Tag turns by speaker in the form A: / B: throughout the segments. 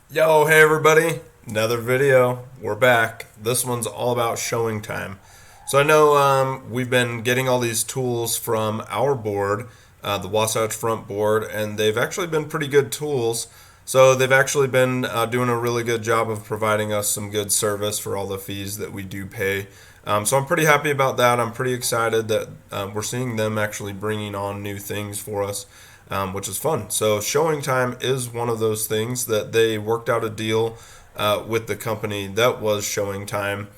A: Yo, hey everybody, another video. We're back. This one's all about showing time. So I know we've been getting all these tools from our board, the Wasatch Front board, and they've actually been pretty good tools. So they've actually been doing a really good job of providing us some good service for all the fees that we do pay. So I'm pretty happy about that. I'm pretty excited that we're seeing them actually bringing on new things for us, which is fun. So showing time is one of those things that they worked out a deal with the company that was showing time.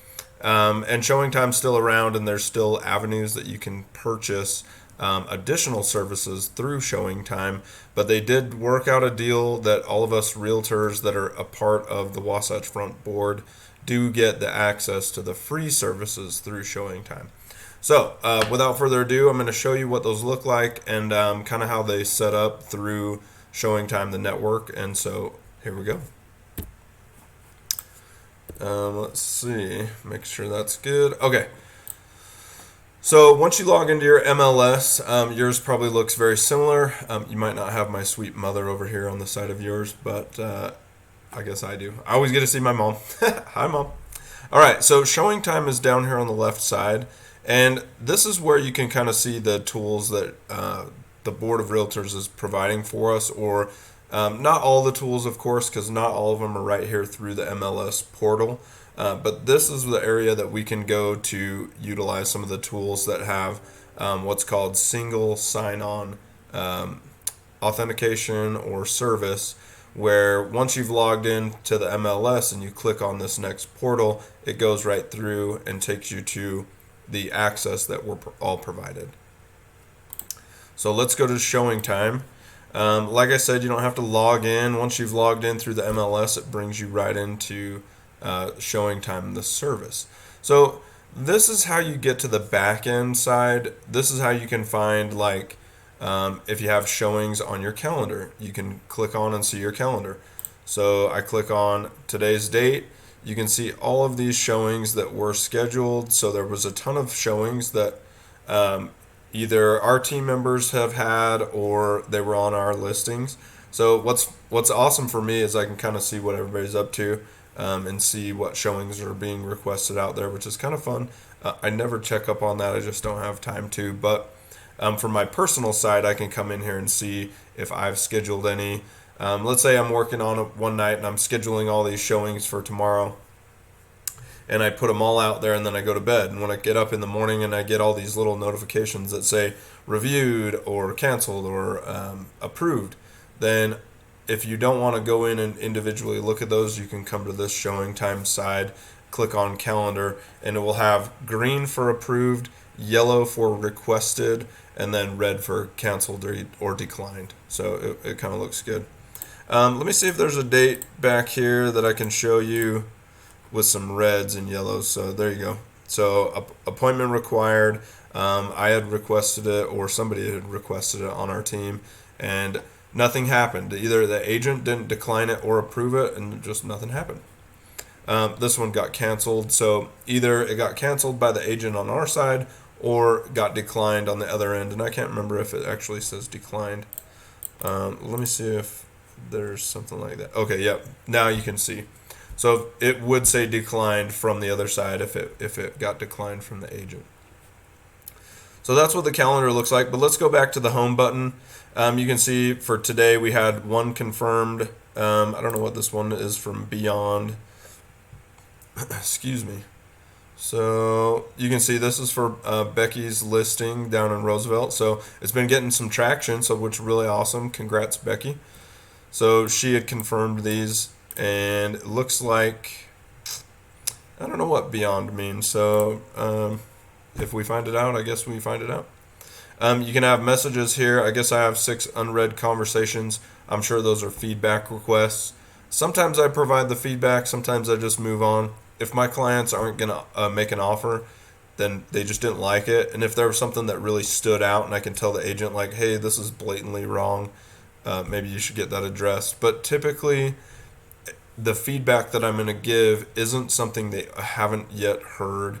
A: And showing time's still around, and there's still avenues that you can purchase additional services through showing time. But they did work out a deal that all of us realtors that are a part of the Wasatch Front board do get the access to the free services through showing time. So, without further ado, I'm going to show you what those look like and kind of how they set up through showing time the network. And so, here we go. Let's see, make sure that's good. Okay. So once you log into your MLS, yours probably looks very similar. You might not have my sweet mother over here on the side of yours, but I guess I do. I always get to see my mom. Hi, Mom. All right, so showing time is down here on the left side, and this is where you can kind of see the tools that the Board of Realtors is providing for us, or not all the tools, of course, because not all of them are right here through the MLS portal. But this is the area that we can go to utilize some of the tools that have what's called single sign-on authentication or service, where once you've logged in to the MLS and you click on this next portal, it goes right through and takes you to the access that we're all provided. So let's go to showing time. Like I said, you don't have to log in. Once you've logged in through the MLS, it brings you right into showing time the service. So this is how you get to the back end side. This is how you can find, like, if you have showings on your calendar, you can click on and see your calendar. So I click on today's date. You can see all of these showings that were scheduled. So there was a ton of showings that either our team members have had or they were on our listings. So what's awesome for me is I can kind of see what everybody's up to and see what showings are being requested out there, which is kind of fun. I never check up on that. I just don't have time to. But from my personal side, I can come in here and see if I've scheduled any. Let's say I'm working on it one night and I'm scheduling all these showings for tomorrow, and I put them all out there, and then I go to bed. And when I get up in the morning and I get all these little notifications that say reviewed or canceled or approved, then if you don't want to go in and individually look at those, you can come to this showing time side, click on calendar, and it will have green for approved, yellow for requested, and then red for canceled or declined. So it kind of looks good. Let me see if there's a date back here that I can show you with some reds and yellows. So there you go. So appointment required. I had requested it, or somebody had requested it on our team, and nothing happened. Either the agent didn't decline it or approve it, and just nothing happened. This one got canceled. So either it got canceled by the agent on our side or got declined on the other end. And I can't remember if it actually says declined. Let me see if there's something like that. Okay, yep. Now you can see. So it would say declined from the other side if it got declined from the agent. So that's what the calendar looks like. But let's go back to the home button. You can see for today we had one confirmed. I don't know what this one is from Beyond. Excuse me. So you can see this is for Becky's listing down in Roosevelt. So it's been getting some traction, so which is really awesome. Congrats, Becky. So she had confirmed these, and it looks like, I don't know what Beyond means. So if we find it out, I guess we find it out. You can have messages here. I guess I have 6 unread conversations. I'm sure those are feedback requests. Sometimes I provide the feedback. Sometimes I just move on. If my clients aren't going to make an offer, then they just didn't like it. And if there was something that really stood out and I can tell the agent, like, hey, this is blatantly wrong, maybe you should get that addressed. But typically, the feedback that I'm going to give isn't something they haven't yet heard.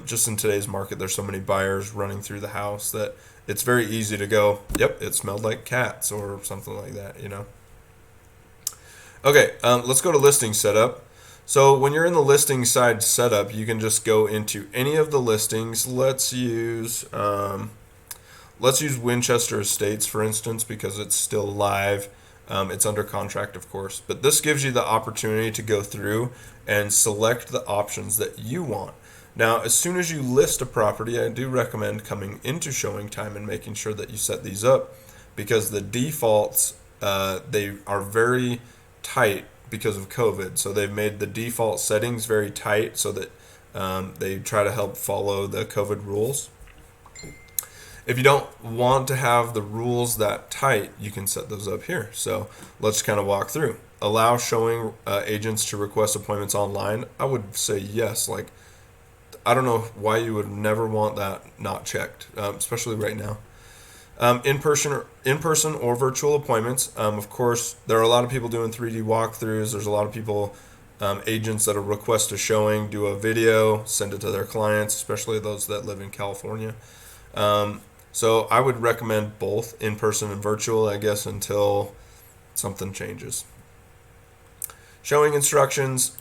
A: Just in today's market, there's so many buyers running through the house that it's very easy to go, yep, it smelled like cats or something like that, you know. Okay, let's go to listing setup. So when you're in the listing side setup, you can just go into any of the listings. Let's use Winchester Estates, for instance, because it's still live. It's under contract, of course. But this gives you the opportunity to go through and select the options that you want. Now, as soon as you list a property, I do recommend coming into showing time and making sure that you set these up, because the defaults, they are very tight because of COVID. So they've made the default settings very tight so that they try to help follow the COVID rules. If you don't want to have the rules that tight, you can set those up here. So let's kind of walk through. Allow showing agents to request appointments online. I would say yes. Like, I don't know why you would never want that not checked, especially right now. In person or virtual appointments. Of course, there are a lot of people doing 3D walkthroughs. There's a lot of people, agents that'll request a showing, do a video, send it to their clients, especially those that live in California. So I would recommend both in person and virtual, I guess, until something changes. Showing instructions,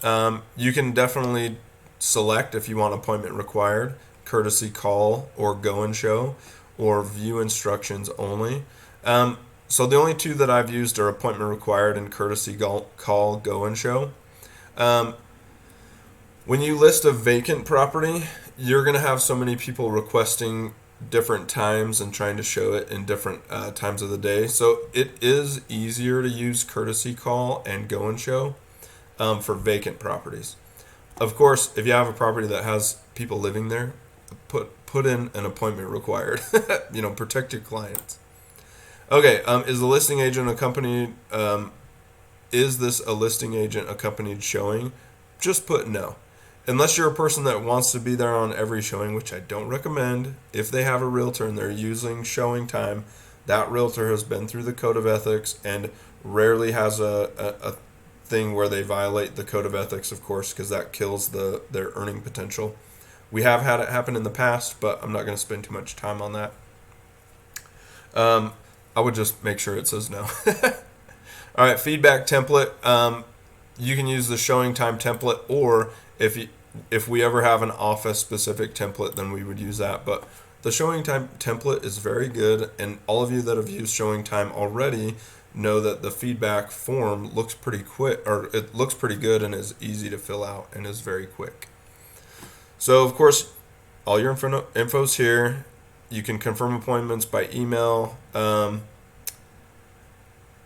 A: you can definitely select if you want appointment required, courtesy call, or go and show, or view instructions only. So the only two that I've used are appointment required and courtesy call, go and show. When you list a vacant property, you're going to have so many people requesting different times and trying to show it in different times of the day. So it is easier to use courtesy call and go and show for vacant properties. Of course, if you have a property that has people living there, put in an appointment required. Protect your clients. Okay, is the listing agent accompanied? Is this a listing agent accompanied showing? Just put no. Unless you're a person that wants to be there on every showing, which I don't recommend. If they have a realtor and they're using showing time, that realtor has been through the code of ethics and rarely has a thing where they violate the code of ethics, of course, because that kills their earning potential. We have had it happen in the past, but I'm not going to spend too much time on that. I would just make sure it says no. All right, feedback template. You can use the showing time template, or if we ever have an office specific template, then we would use that. But the showing time template is very good, and all of you that have used showing time already know that the feedback form looks pretty quick, or it looks pretty good and is easy to fill out and is very quick. So of course, all your info's here. You can confirm appointments by email.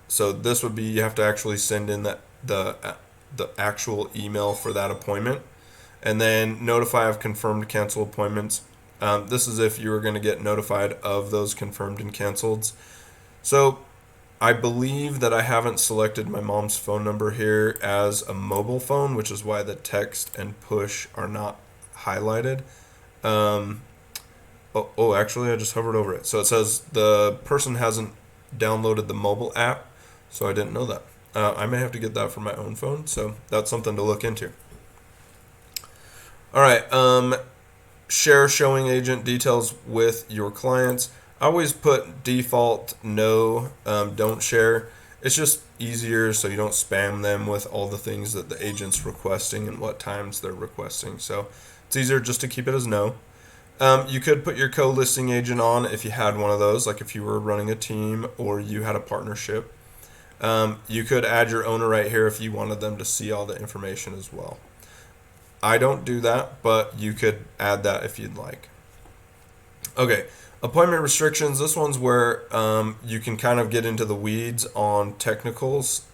A: So this would be, you have to actually send in the actual email for that appointment, and then notify of confirmed cancel appointments. This is if you were going to get notified of those confirmed and canceled. So I believe that I haven't selected my mom's phone number here as a mobile phone, which is why the text and push are not highlighted. Actually, I just hovered over it. So it says the person hasn't downloaded the mobile app, so I didn't know that. I may have to get that for my own phone, so that's something to look into. All right, share showing agent details with your clients. I always put default no, don't share. It's just easier so you don't spam them with all the things that the agent's requesting and what times they're requesting. So it's easier just to keep it as no. You could put your co-listing agent on if you had one of those, like if you were running a team or you had a partnership. You could add your owner right here if you wanted them to see all the information as well. I don't do that, but you could add that if you'd like. Okay, appointment restrictions. This one's where you can kind of get into the weeds on technicals.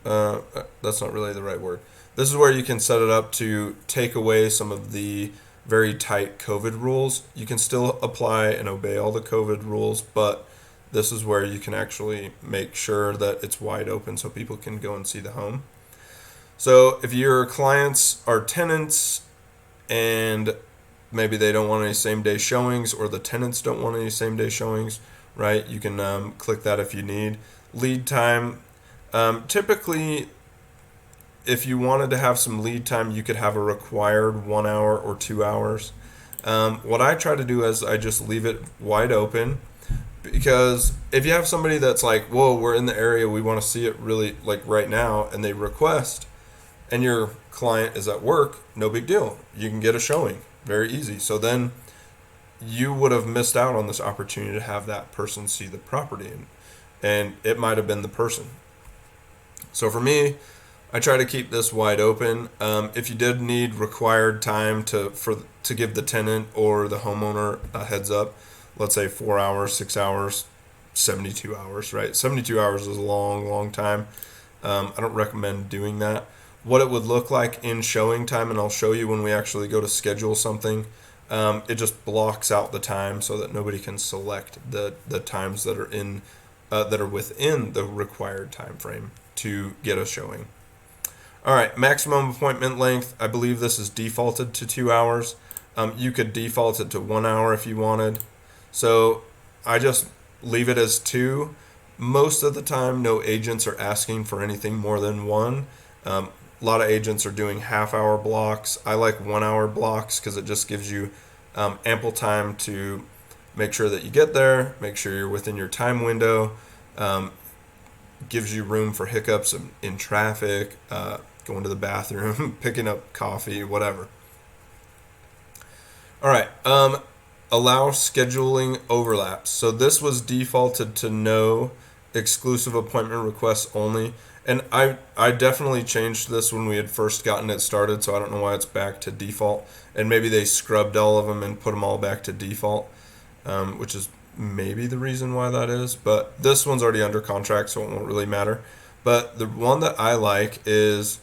A: That's not really the right word. This is where you can set it up to take away some of the very tight COVID rules. You can still apply and obey all the COVID rules, but this is where you can actually make sure that it's wide open so people can go and see the home. So if your clients are tenants and maybe they don't want any same day showings, or the tenants don't want any same day showings, right? You can click that if you need. Lead time. Typically, if you wanted to have some lead time, you could have a required 1 hour or 2 hours. What I try to do is I just leave it wide open, Because if you have somebody that's like, whoa, we're in the area, we want to see it really like right now, and they request, and your client is at work, no big deal. You can get a showing. Very easy. So then you would have missed out on this opportunity to have that person see the property, and it might have been the person. So for me, I try to keep this wide open. If you did need required time to give the tenant or the homeowner a heads up, let's say 4 hours, 6 hours, 72 hours, right? 72 hours is a long, long time. I don't recommend doing that. What it would look like in showing time, and I'll show you when we actually go to schedule something. It just blocks out the time so that nobody can select the times that are within the required time frame to get a showing. All right, maximum appointment length. I believe this is defaulted to 2 hours. You could default it to 1 hour if you wanted. So I just leave it as 2. Most of the time, no agents are asking for anything more than 1. A lot of agents are doing half-hour blocks. I like 1 hour blocks because it just gives you ample time to make sure that you get there, make sure you're within your time window, gives you room for hiccups in traffic, going to the bathroom, picking up coffee, whatever. All right, allow scheduling overlaps. So this was defaulted to no, exclusive appointment requests only. And I definitely changed this when we had first gotten it started, so I don't know why it's back to default. And maybe they scrubbed all of them and put them all back to default, which is maybe the reason why that is. But this one's already under contract, so it won't really matter. But the one that I like is,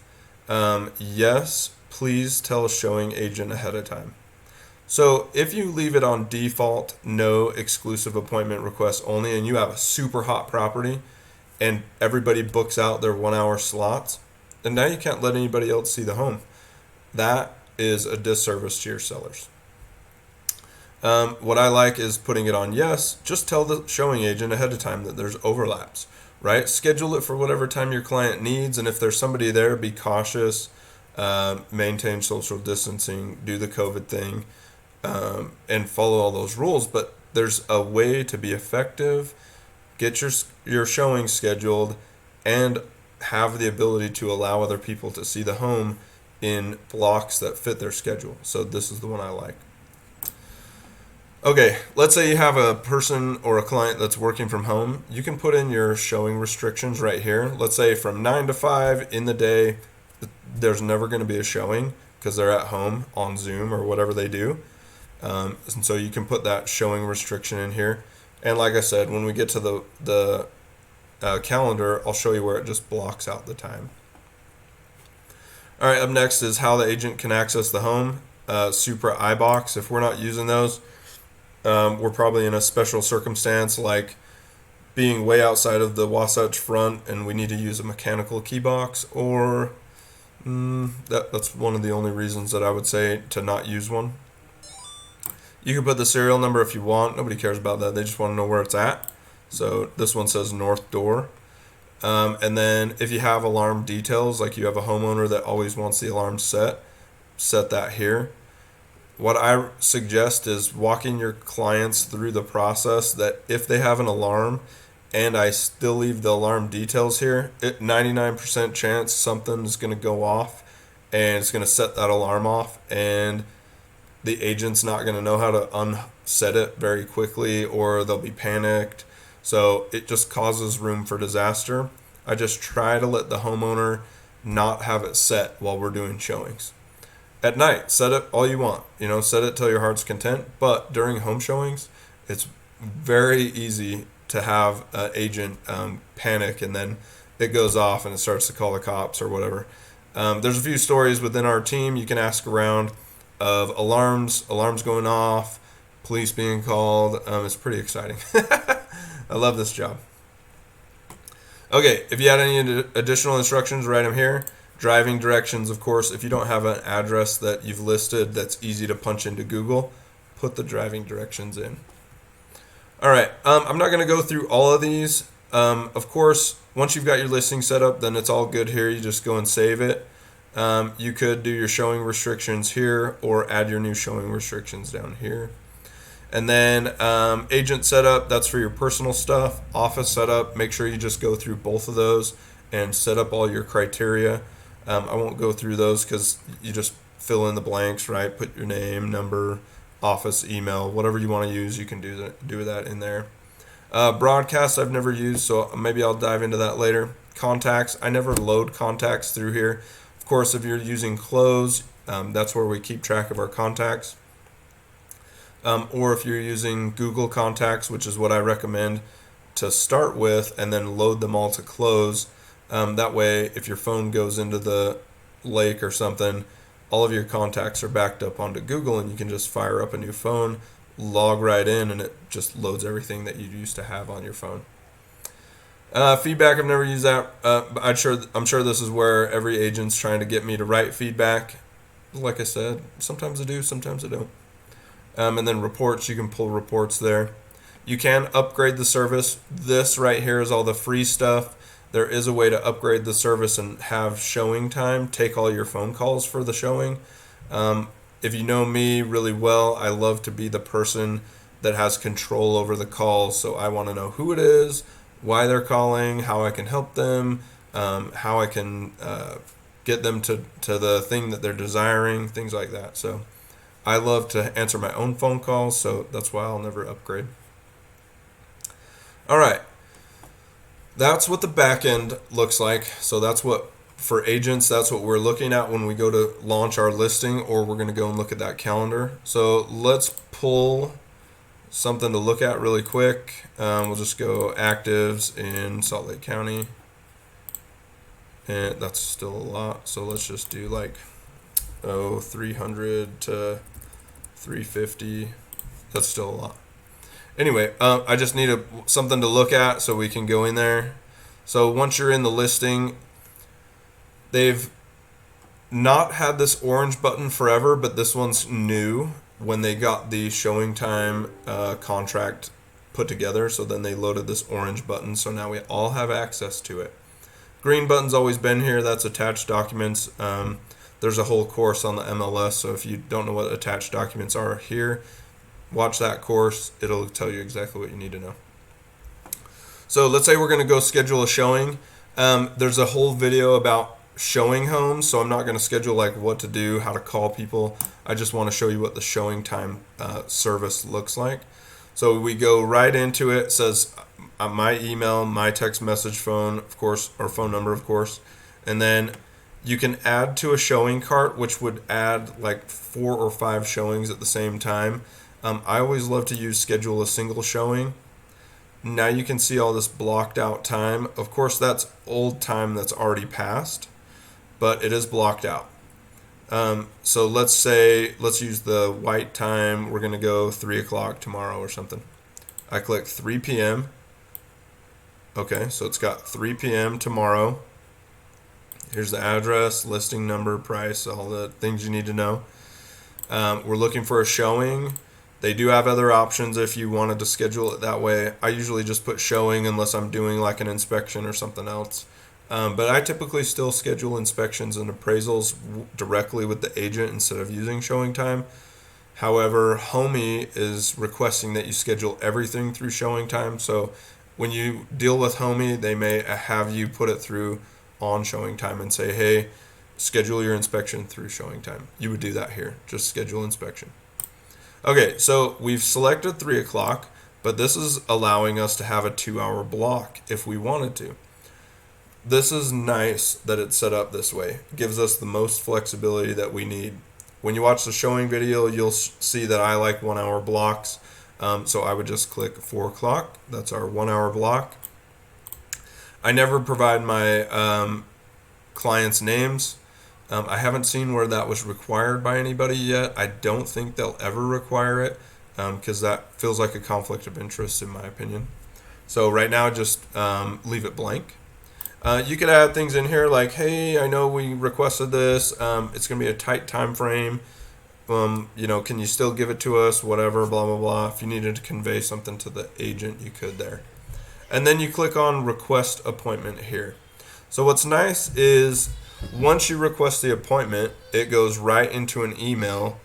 A: yes, please tell a showing agent ahead of time. So if you leave it on default, no exclusive appointment requests only, and you have a super hot property, and everybody books out their 1 hour slots, and now you can't let anybody else see the home. That is a disservice to your sellers. What I like is putting it on yes. Just tell the showing agent ahead of time that there's overlaps, right? Schedule it for whatever time your client needs, and if there's somebody there, be cautious, maintain social distancing, do the COVID thing, and follow all those rules. But there's a way to be effective. Get your showing scheduled and have the ability to allow other people to see the home in blocks that fit their schedule. So this is the one I like. Okay, let's say you have a person or a client that's working from home. You can put in your showing restrictions right here. Let's say from 9 to 5 in the day, there's never going to be a showing because they're at home on Zoom or whatever they do. And so you can put that showing restriction in here. And like I said, when we get to the calendar, I'll show you where it just blocks out the time. All right, up next is how the agent can access the home. Supra iBox. If we're not using those, we're probably in a special circumstance like being way outside of the Wasatch Front and we need to use a mechanical key box, or that's one of the only reasons that I would say to not use one. You can put the serial number if you want. Nobody cares about that. They just want to know where it's at. So this one says north door. And then if you have alarm details, like you have a homeowner that always wants the alarm set that here. What I suggest is walking your clients through the process that if they have an alarm and I still leave the alarm details here, 99% chance something's going to go off and it's going to set that alarm off, and the agent's not going to know how to unset it very quickly, or they'll be panicked. So it just causes room for disaster. I just try to let the homeowner not have it set while we're doing showings. At night, set it all you want. Set it till your heart's content. But during home showings, it's very easy to have an agent panic, and then it goes off and it starts to call the cops or whatever. There's a few stories within our team you can ask around of alarms going off, police being called. It's pretty exciting. I love this job. Okay, if you had any additional instructions, write them here. Driving directions, of course. If you don't have an address that you've listed that's easy to punch into Google, put the driving directions in. All right, I'm not going to go through all of these. Of course, once you've got your listing set up, then it's all good here. You just go and save it. You could do your showing restrictions here or add your new showing restrictions down here. And then agent setup, that's for your personal stuff. Office setup, make sure you just go through both of those and set up all your criteria. I won't go through those because you just fill in the blanks, right? Put your name, number, office, email, whatever you want to use, you can do that in there. Broadcast I've never used, so maybe I'll dive into that later. Contacts, I never load contacts through here. Of course, if you're using Close, that's where we keep track of our contacts. Or if you're using Google Contacts, which is what I recommend to start with, and then load them all to Close. That way, if your phone goes into the lake or something, all of your contacts are backed up onto Google, and you can just fire up a new phone, log right in, and it just loads everything that you used to have on your phone. Feedback, I've never used that. I'm sure this is where every agent's trying to get me to write feedback. Like I said, sometimes I do, sometimes I don't. And then reports, you can pull reports there. You can upgrade the service. This right here is all the free stuff. There is a way to upgrade the service and have showing time, take all your phone calls for the showing. If you know me really well, I love to be the person that has control over the calls. So I want to know who it is, why they're calling, how I can help them, how I can get them to the thing that they're desiring, things like that. So I love to answer my own phone calls, so that's why I'll never upgrade. All right. That's what the back end looks like. So that's what, for agents, that's what we're looking at when we go to launch our listing, or we're going to go and look at that calendar. So let's pull something to look at really quick. We'll just go actives in Salt Lake County. And that's still a lot. So let's just do like 300 to 350. That's still a lot. Anyway, I just need something to look at so we can go in there. So once you're in the listing, they've not had this orange button forever, but this one's new when they got the showing time contract put together. So then they loaded this orange button. So now we all have access to it. Green button's always been here. That's attached documents. There's a whole course on the MLS. So if you don't know what attached documents are here, watch that course. It'll tell you exactly what you need to know. So let's say we're going to go schedule a showing. There's a whole video about showing homes, so I'm not going to schedule like what to do, how to call people. I just want to show you what the showing time service looks like. So we go right into it. It says my email, my text message phone, of course, or phone number, of course. And then you can add to a showing cart, which would add like 4 or 5 showings at the same time. I always love to schedule a single showing. Now you can see all this blocked out time. Of course, that's old time that's already passed, but it is blocked out. So let's use the white time. We're going to go 3 o'clock tomorrow or something. I click 3 p.m. Okay, so it's got 3 p.m. tomorrow. Here's the address, listing number, price, all the things you need to know. We're looking for a showing. They do have other options if you wanted to schedule it that way. I usually just put showing unless I'm doing like an inspection or something else. But I typically still schedule inspections and appraisals directly with the agent instead of using showing time. However, Homey is requesting that you schedule everything through showing time. So when you deal with Homey, they may have you put it through on showing time and say, hey, schedule your inspection through showing time. You would do that here. Just schedule inspection. Okay, so we've selected 3 o'clock, but this is allowing us to have a 2-hour block if we wanted to. This is nice that it's set up this way. It gives us the most flexibility that we need. When you watch the showing video, you'll see that I like 1-hour blocks. So I would just click 4 o'clock. That's our 1-hour block. I never provide my clients' names. I haven't seen where that was required by anybody yet. I don't think they'll ever require it because that feels like a conflict of interest in my opinion. So right now, just leave it blank. You could add things in here like, hey, I know we requested this. It's going to be a tight time frame. Can you still give it to us? Whatever, blah, blah, blah. If you needed to convey something to the agent, you could there. And then you click on request appointment here. So what's nice is once you request the appointment, it goes right into an email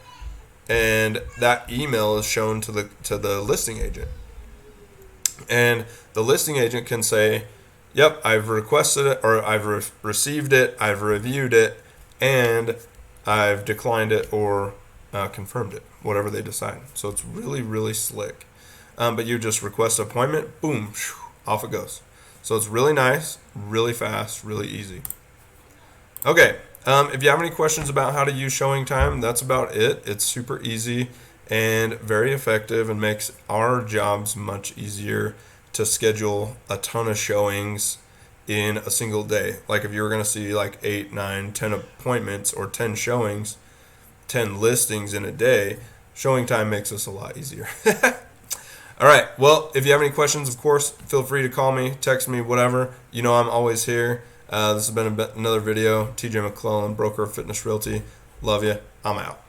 A: and that email is shown to the listing agent. And the listing agent can say, yep, I've requested it, or I've received it, I've reviewed it, and I've declined it or confirmed it, whatever they decide. So it's really, really slick. But you just request an appointment, boom, off it goes. So it's really nice, really fast, really easy. Okay, if you have any questions about how to use Showing Time, that's about it. It's super easy and very effective and makes our jobs much easier to schedule a ton of showings in a single day. Like if you were going to see like 8, 9, 10 appointments or 10 showings, 10 listings in a day, Showing Time makes this a lot easier. All right, well, if you have any questions, of course, feel free to call me, text me, whatever. You know I'm always here. This has been another video. TJ McClellan, broker of Fitness Realty. Love you. I'm out.